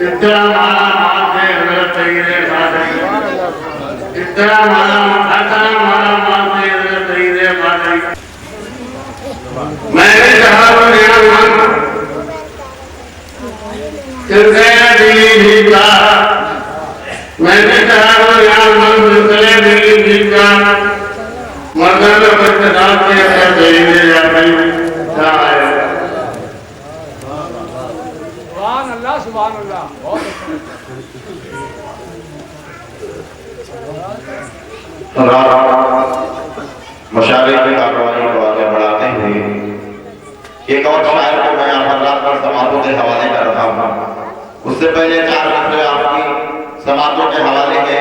इतना माला माथे हजरत तैरे खाते इतना माला माथे हजरत तैरे खाते मैंने कहा तो दिली भीगा मैंने कहा तो दिली भीगा मगर बच्चा तैरे जाते सुभान अल्लाह मशाले की कार्रवाई को आगे बढ़ाते हुए एक और शायर को मैं आप पर समातों के हवाले कर रहा हूँ। उससे पहले 4 मिनट आपकी समातों के हवाले है।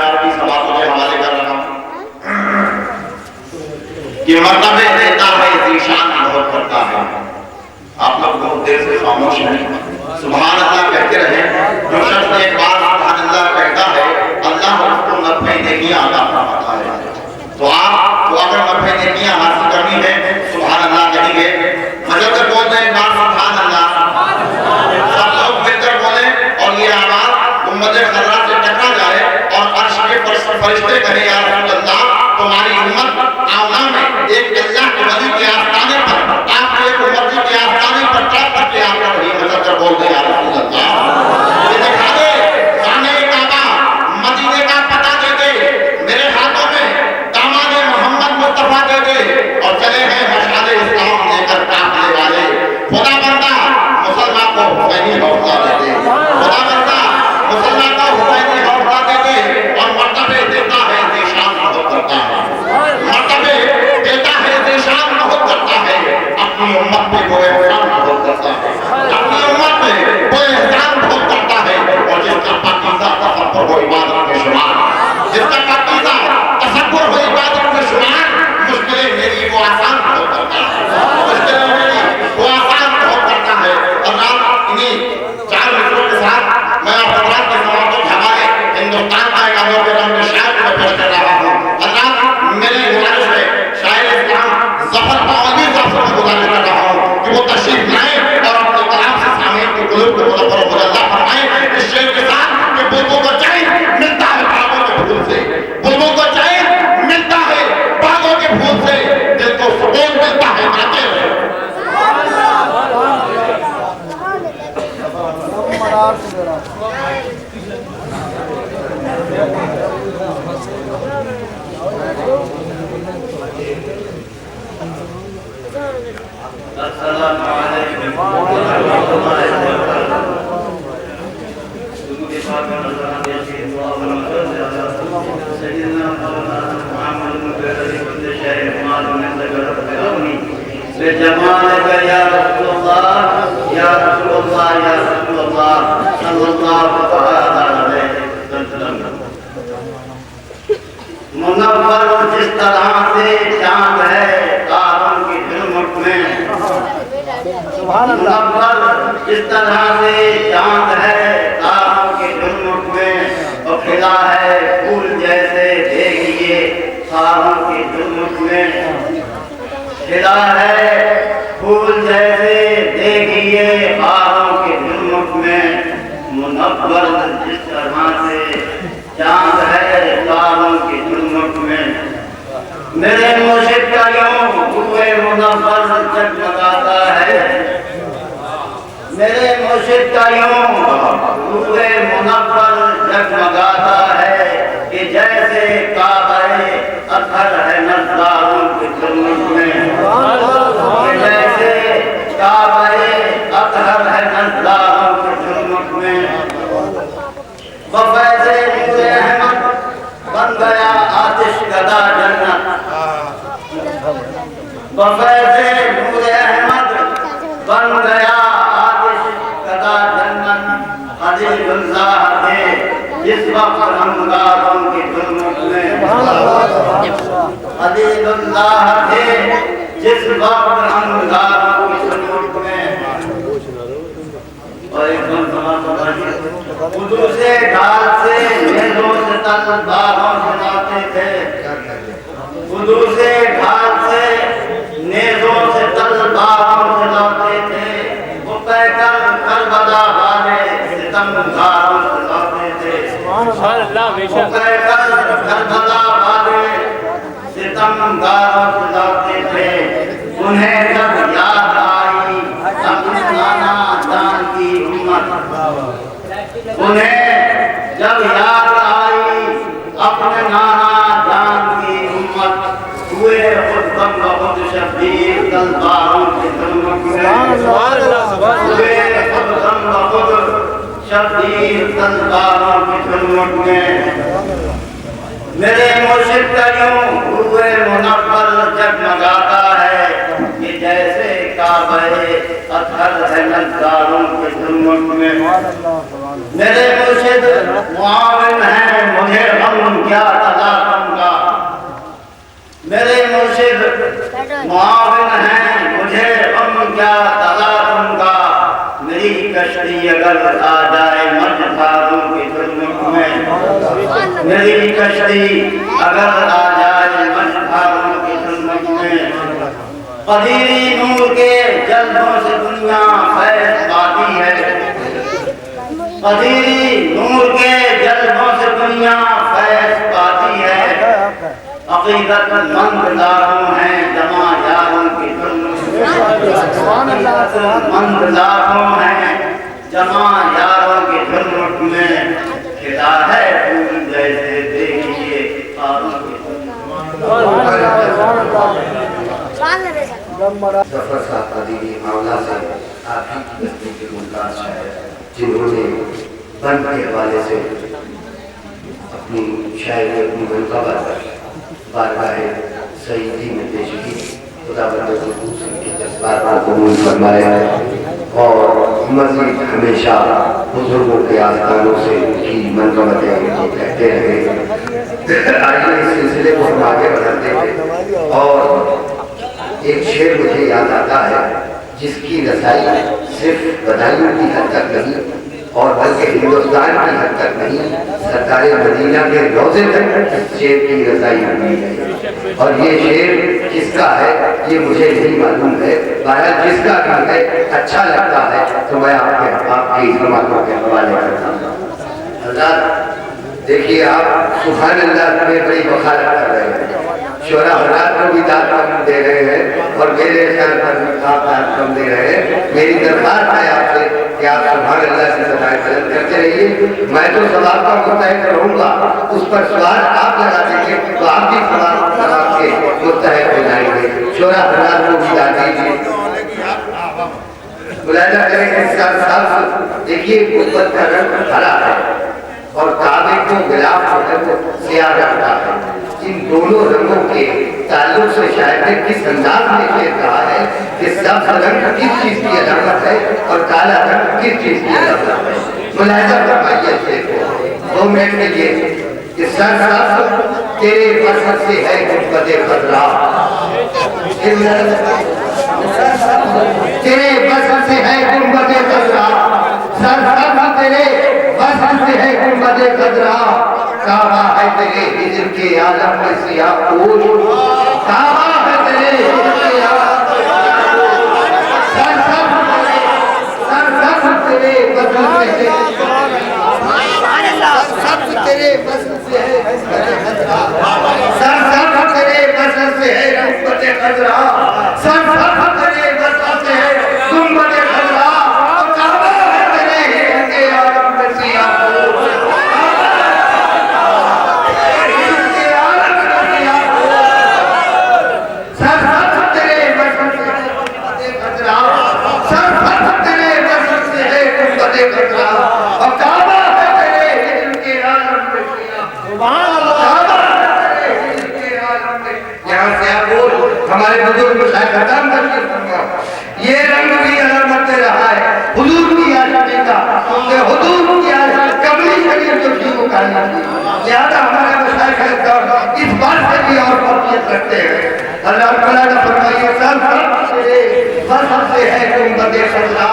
आपकी समातों के हवाले कर रहा हूँ कि मर्तबे देता है ज़ीशान बहुत करता है। आप लोग बहुत देर से खामोश हैं। सुभान अल्लाह कहते रहे। जो शख्स एक बार सुभान अल्लाह कहता है अल्लाह उसको नफ़े नेकियां अता फरमाता है। तो आप तो अगर नफ़े नेकियां हासिल करनी है सुभान अल्लाह कहेंगे। मजलकर बोलते हैं नाम सुभान अल्लाह। सब लोग मिलकर बोले और ये आवाज उम्मत खर्रा से टकरा जाए और अर्श के फरिश्ते कहे या रसूल अल्लाह तुम्हारी उम्मत आमना में एक अल्लाह के वली के आस्ताने पर आप एक मर्जी के आस्ताने पर ट्रैक करके आप रही मदद कर बोलते हैं या रसूल अल्लाह। ये दिखा दे खाने काबा मदीने का पता दे दे मेरे हाथों में दामाद मोहम्मद मुस्तफा दे दे और चले हैं मशाले इस्लाम लेकर काफले वाले। खुदा बंदा मुसलमान को हुसैनी हौसला दे दे। खुदा बंदा मुसलमान को हुसैनी हौसला दे दे और मर्तबे देता है ज़ीशान बहुत करता है। मर्तबे देता है ज़ीशान बहुत करता है। अपनी उम्मत पे वो एहसान बहुत करता है। अपनी उम्मत पे वो एहसान बहुत करता है और जिसका पाकीज़ा तसव्वुर हो इबादत में शुमार जिसका पाकीज़ा तसव्वुर हो इबादत में शुमार मुश्किलें मेरी वो आसान बहुत करता है। मुश्किलें मेरी वो आसान बहुत करता है। और रात इन्हीं 4 मित्रों के साथ मैं आप हज़रात के समातों के हवाले हिंदुस्तान का एक अदब रंग शायर को पेश कर रहा हूँ। हज़रात मेरी गुजारिश है शायर इस्लाम ज़फर पावली साहब से गुजारिश कर रहा हूँ कि वो तशरीफ लाएं और अपने कलाम से सामईन के क़ुलूब को मुनव्वर और मुजल्ला फरमाएं। इस शेर के साथ कि बुलबुल को चाय मिलता है बागों के फूल से। बुलबुल को चाय मिलता है बागों के फूल से। दिल को सुकून मिलता है गाते हुए। अस्सलामु अलैकुम व रहमतुल्लाहि व बरकातहू। सय्यदना मुहम्मद बेजमालक या रसूलुल्लाह या रसूलुल्लाह या रसूलुल्लाह सल्लल्लाहु तआला अलैहि वसल्लम। मुनव्वर जिस तरह से चांद है तारों की झुलमुट में। मुनव्वर जिस तरह से चांद है तारों की झुलमुट में और खिला है फूल जैसे देखिए तारों की झुलमुट में। खिला है फूल जैसे देखिए तारों की झुलमुट में। मुनव्वर जिस तरह से चांद है तारों की झुलमुट में। मेरे मुर्शिद का यूं हुए मुनव्वर जगमगाता है। मेरे मुर्शिद का यूं हुए मुनव्वर जगमगाता है कि जैसे काबे अत्थर है नज़ारों की झुलमुट में। जैसे काबे अत्थर है नज़ारों की झुलमुट में। बफ़ैज़े नूरे अहमद बन गया आतिश गदा जन्नत। बफ़ैज़े नूरे अहमद बन गया आतिश गदा जन्नत। खलीलुल्लाह थे जिस वक्त अंगारों की झुलमुट में। खलीलुल्लाह थे जिस वक्त अंगारों की झुलमुट में। और एकदम उर्दू से ढाल से मेलों से तलवारों सुनाते थे। उर्दू से ढाल से तलवारों की धुनमुख में शब्दीर तलवारों की धुनमुख में मेरे मुर्शिद का यूं हुए मुनव्वर जगमगाता है कि जैसे काबे अतहर है नज़ारों के धुनमुख में। मेरे मुर्शिद मुआविन है मुझे गम क्या तलाक़म का, मेरे मुर्शिद मुआविन है मुझे गम क्या तलाक़म का। मेरी कश्ती अगर आ जाए मझधारों के धुनमुख में, मेरी कश्ती अगर आ जाए मझधारों के धुनमुख में। कदीरी नूर के जल्दों से दुनिया फैज़ पाती है, कदीरी नूर के जल्दों से दुनिया फैज़ पाती है। अक़ीदत मंद लाखों हैं जमा यारों की धुनमुख में, मंद लाखों हैं जमा यारों की धुनमुख में। खिला है फूल जैसे देखिए तारों की जफर साहब कदीरी मामला से आप ही के मुमताज शायर जिन्होंने बन के हवाले से अपनी शायरी अपनी मनक़बत बारगाह सईदी में पेश की। खुदा के जज्बात को कबूल फरमाया और मज़ीद हमेशा बुजुर्गों के आस्थानों से उनकी मनक़बतें कहते रहे। आइए इस सिलसिले को हम आगे बढ़ाते हैं और एक शेर मुझे याद आता है जिसकी रसाई सिर्फ बदायूं की हद तक नहीं और बल्कि हिंदुस्तान की हद तक नहीं, सरकारे मदीना के रोज़े तक इस शेर की रसाई हुई है। और ये शेर किसका है ये मुझे नहीं मालूम है, बहरहाल जिसका भी है अच्छा लगता है तो मैं आपकी समातों के हवाले करता हूँ। अल्लाह देखिए आप सुभान अल्लाह में बड़ी वखारत कर रहे हैं, शोरा हज़रात को भी दाद कम दे रहे हैं और मेरे ख्याल पर भी आप दाद कम दे रहे हैं। मेरी दरख्वास्त है आपसे कि आप सुभान अल्लाह की सदाएं बुलंद करते रहिए। मैं तो सवाल का मुस्तहिक रहूँगा, उस पर सवाल आप लगा देंगे तो आप भी सवाल के मुस्तहिक हो जाएंगे। शोरा हज़रात को भी दाद दीजिए, मुलाहिजा करें। देखिए गुर्बत का रंग हरा है और काबे को गिलाफ जो है वो स्याह रखता है। इन दोनों रंगों के ताल्लुक से शायद ने किस अंदाज में ये कहा है कि सब्ज़ रंग किस चीज़ की अलामत है और काला रंग किस चीज़ की अलामत है। मुलाहिजा फरमाइए इसको 2 मिनट के लिए कि सरसब्ज़ तेरे बसर से है गुर्बते खतरा, तेरे बसर से है गुर्बते खतरा, सरसब्ज़ तेरे बसर से है गुर्बते खतरा। काबा है तेरे हिज्र के आलम में सियाह पोश, काबा है तेरे हिज्र के आलम में सियाह पोश। सरसब्ज़ तेरे बसर से है, सरसब्ज़ तेरे बसर से है गुर्बते खतरा, सरसब्ज़ तेरे बसर से है गुर्बते खतरा, सरसब्ज़ तेरे बसर से है गुर्बते खतरा। काबा है तेरे हिज्र के आलम में सियाह पोश, हमारे बुजुर्ग खत्म करके ये रंग भी अलामत रहा है हुजूर की आशिकी का, क्योंकि हुजूर की आशिकी कमली शरीफ जो थी वो करना थी। लिहाजा हमारे मशाइख इस बात से भी और फौकियत रखते हैं। अल्लाह तआला ने फरमाया सबसे है गुंबदे खतरा,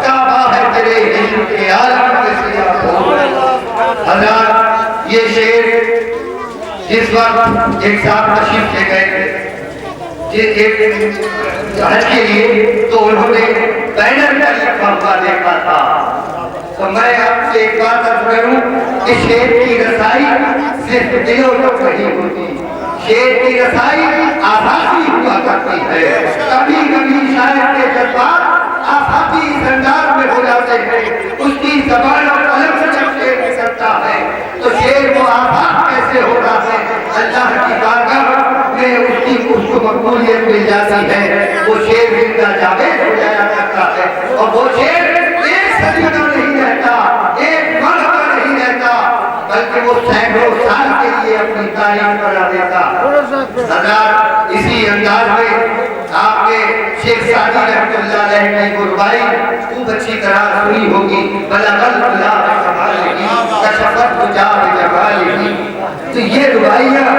काबा है तेरे हिज्र के आलम में सियाह पोश। हज़रात ये शेर जिस वक्त एक साहब तशरीफ ले गए हज के लिए तो उन्होंने बैनर पर लिखा हुआ देखा था। तो मैं आपसे एक बात अर्ज करूं कि शेर की रसाई सिर्फ दिलों तक नहीं होती, शेर की रसाई आभासी हुआ करती है। कभी कभी शायर के जज्बात आभासी अंदाज में हो जाते हैं, उसकी जबान और कलम से जब शेर निकलता है तो शेर को आभास कैसे हो रहा है, अल्लाह की बारगाह में उसको मकबूलियत मिल जाती है। वो वो शेर एक सदी का नहीं रहता, एक माह का नहीं रहता, बल्कि वो सैकड़ों साल के लिए अपनी तारीफ बना देता। हज़रात, इसी अंदाज में आपने शेख सादी रहमतुल्लाह अलैह की गुरबाई खूब अच्छी तरह सुनी होगी। बलगल अल्लाह कमालिही कशफत तुजा बिजमालिही। तो ये रुबाइयाँ,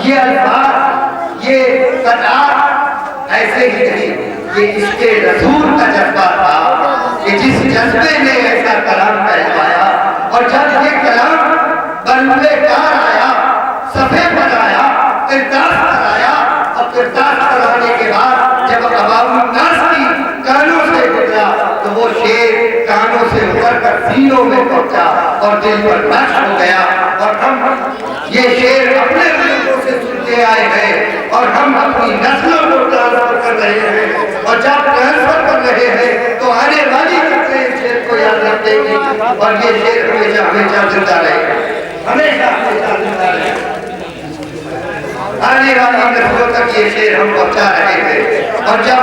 ये अल्फाज, ये कतार ऐसे ही नहीं, ये इसके रसूल का जज्बा था कि जिस जज्बे ने ऐसा कलाम कहलवाया, और जब ये कलाम बनवे कार आया, सफे पर आया, किरदार कराया, और किरदार कराने के बाद जब अवामुन नास की कानों से गुजरा तो वो शेर कानों से उतर कर सीनों में पहुंचा और दिल पर नक्श हो गया। और हम ये शेर अपने लोगों से सुनते आए हैं और हम अपनी नस्लों को ट्रांसफर कर रहे हैं, और जब ट्रांसफर कर रहे हैं तो आने वाली नस्लें इस शेर को याद रखेंगी और ये शेर हमेशा हमेशा जिंदा रहेगा, हमेशा हमेशा जिंदा रहेगा। आने वाली नस्लों तक ये शेर हम पहुंचा रहे हैं, और जब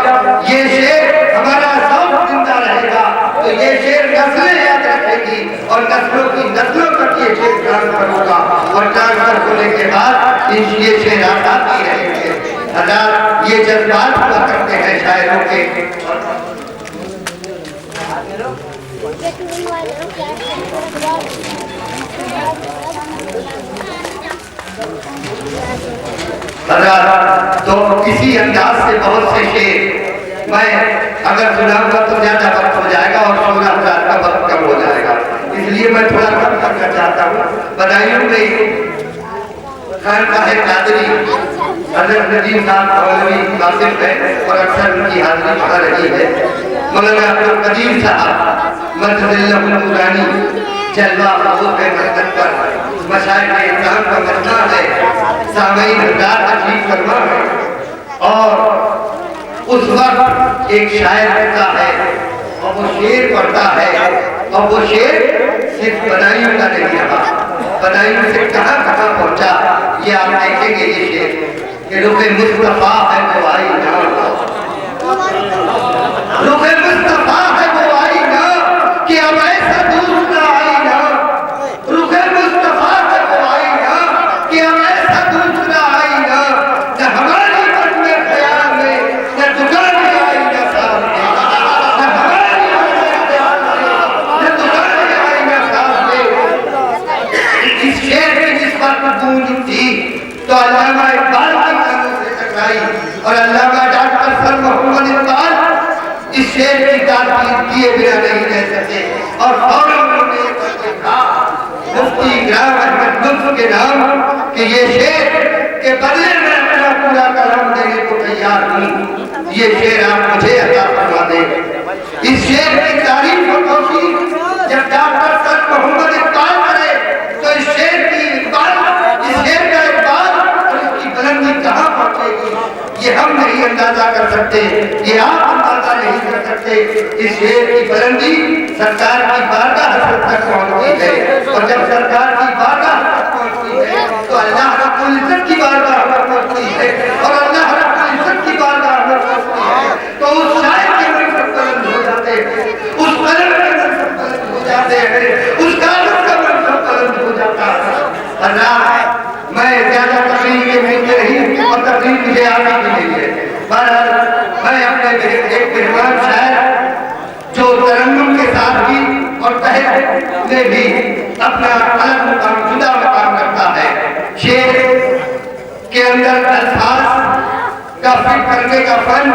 ये शेर हमारा शौक जिंदा रहेगा तो ये शेर नस्लें याद रखेगी और नस्लों की नस्लों तक ये शेर ट्रांसफर होगा, और ट्रांसफर होने के बाद ये शेर आती रहेंगे। हज़रात, ये जज्बात हुआ करते हैं शायरों के। तो किसी अंदाज से बहुत से शेर मैं अगर सुनाऊंगा तो ज्यादा वक्त हो जाएगा और 16,000 का वक्त कम हो जाएगा, इसलिए मैं थोड़ा कम करना चाहता हूँ। बदायूं में खान साहिब कादरी हज़रत नजीम साहब मौलवी कासिफ है और अक्सर उनकी हाजिरी पड़ रही है। मौलाना अब्दुल कदीर साहब मददुल्लाह नूरानी जलवा बहुत है मस्जिद पर, मशाइख इस्लाम का मजमा है, सामईन हजार अजीब फरमा है। और उस वक्त एक शायर होता है और वो शेर पढ़ता है, और वो शेर सिर्फ बदायूं का नहीं रहा, बदायूं से कहाँ कहाँ पहुंचा ये आप देखेंगे। ये शेर कि रुखे मुस्तफा है वो आई ना, रुखे मुस्तफा है वो आई ना, कि अब ऐसा दूसरा आई ना, रुखे मुस्तफा है वो आई ना, कि अब ऐसा दूसरा आई ना, न हमारी मन में ख्याल में न दुकान में आई ना सामने, न हमारी मन में ख्याल में न दुकान में आई ना सामने। इस शेर की जिस वक्त गूंज थी तो अल्लामा इकबाल की कानों से टकराई, और अल्लामा डॉक्टर सर मोहम्मद इकबाल इस शेर की तारीफ किए बिना नहीं रह सके, और फौरन उन्होंने कहा मुफ्ती इकराम अहमद लुत्फ के नाम कि ये शेर के बदले में अपना पूरा कलाम देने को तैयार हूँ, ये शेर आप मुझे अता फरमा दें। इस शेर की तारीफ होगी जब डॉक्टर सर मोहम्मद इकबाल करे तो इस शेर की इकबाल, इस शेर का इकबाल और इसकी बुलंदी कहाँ पहुँचेगी ये हम नहीं अंदाजा कर सकते, ये आप अंदाजा नहीं कर सकते। इस शेर की बुलंदी सरकार की बारगाह तक पहुँचती है, और जब सरकार की बारगाह तक पहुँचती है तो अल्लाह रब्बुल इज्जत की बारगाह तक पहुँचती है, और अल्लाह रब्बुल इज्जत की बारगाह तक पहुँचती है तो उस शायर के मनसब बुलंद हो जाते हैं, उस कलम के मनसब बुलंद हो जाते हैं, उस कागज का मनसब बुलंद हो जाता है। अल्लाह, मैं ज्यादा तकलीफ के मुझे नहीं, और तकलीफ मुझे आगे की नहीं है। मैं अपने एक मेहमान शायर जो तरन्नुम के साथ भी और तहत में भी अपना अलग मुकाम, जुदा मुकाम करता है, शेर के अंदर अल्फाज का फिट करने का फन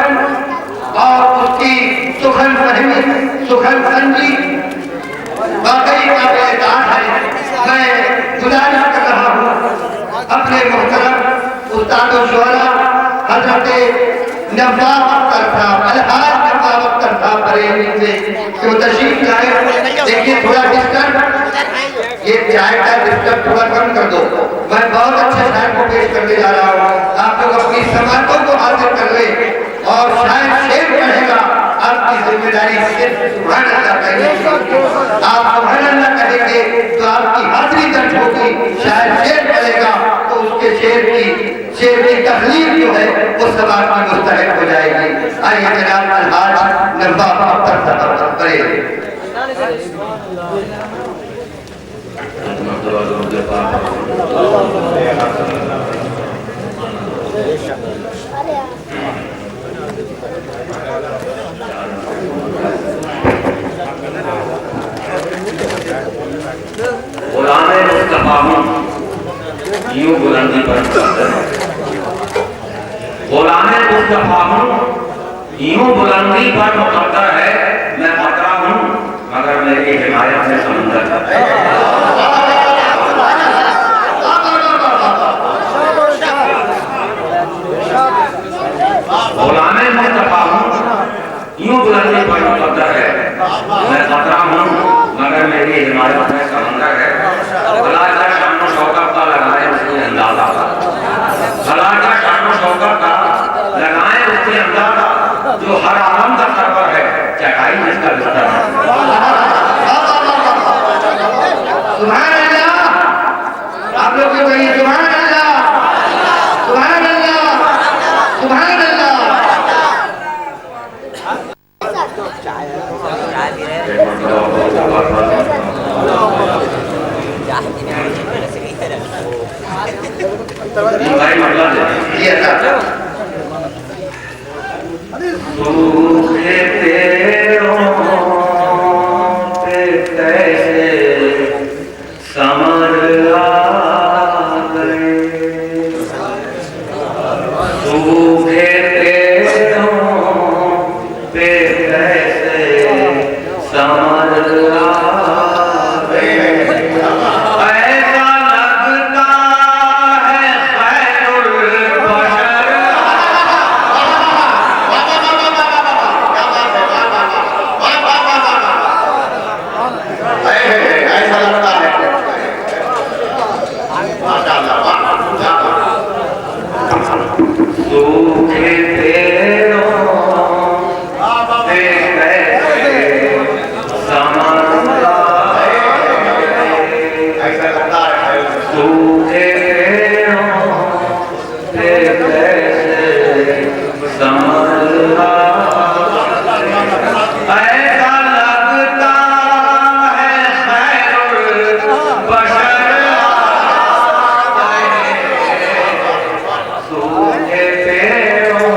और उसकी सुखन फहमी, सुखन समझी वाकई काबिल-ए-तारीफ है। मैं गुजारिश कर रहा हूँ अपने मुहतरम उस्ताद व शुअरा हज़रत नवाब अख्तर साहब, अलहाज नवाब अख्तर साहब बरेली से कि वो तशरीफ लाए। देखिए थोड़ा डिस्टर्ब, ये चाय का डिस्टर्ब थोड़ा कम कर दो। मैं बहुत अच्छे शायर को पेश करने जा रहा हूँ, आप लोग अपनी समातों को हासिल कर ले, और शायद शेर कहेगा आपकी जिम्मेदारी सिर्फ सुभान अल्लाह कहेगी। आप सुभान अल्लाह कहेंगे तो आपकी हाजिरी दर्ज होगी, शायद शेर करेगा तो उसके शेर की तकलीफ जो है वो सवाल की मुस्तहक हो जाएगी। आइए जनाब अलहाज नवाब अख्तर साहब गुलामे मुस्तफा हूँ यूं बुलंदी पर गुलामे मुस्तफा हूँ यूं बुलंदी पर मुकद्दर है। मैं खतरा हूँ मगर मेरी हिमायत में समंदर है। गुलामे मुस्तफा हूँ यूं बुलंदी पर मुकद्दर है। मैं खतरा हूँ मगर मेरी हिमायत में समंदर है। भला का शान शौकत का लगाए उसने अंदाजा, भला का शान शौकत का लगाए उसने अंदाजा, जो हर आलम का सरवर है चटाई जिसका बिस्तर है। सुभान अल्लाह, आप लोग को कहिए सुभान अल्लाह, सुभान अल्लाह, सुभान अल्लाह। भाई मतलब सूखे पेड़ों पे कैसे समर आ गए, सूखे पेड़ों पे कैसे समर आ गए। ऐसा लगता है खैरुल बशर, ऐसा लगता है माशाअल्लाह। सूखे पेड़ों पे कैसे समर आ गए। ऐसा लगता है सूखे पेड़ों पे कैसे समर आ गए। ऐसा लगता है खैरुल बशर आ गए। सूखे पेड़ों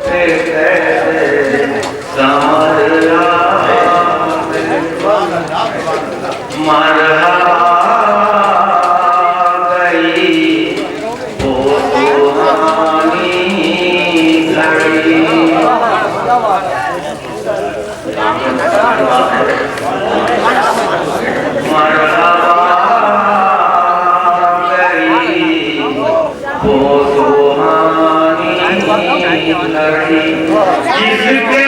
पे कैसे समर आ गए। मरहबा गई वो सुहानी घड़ी, मरहबा गई वो सुहानी घड़ी, जिसके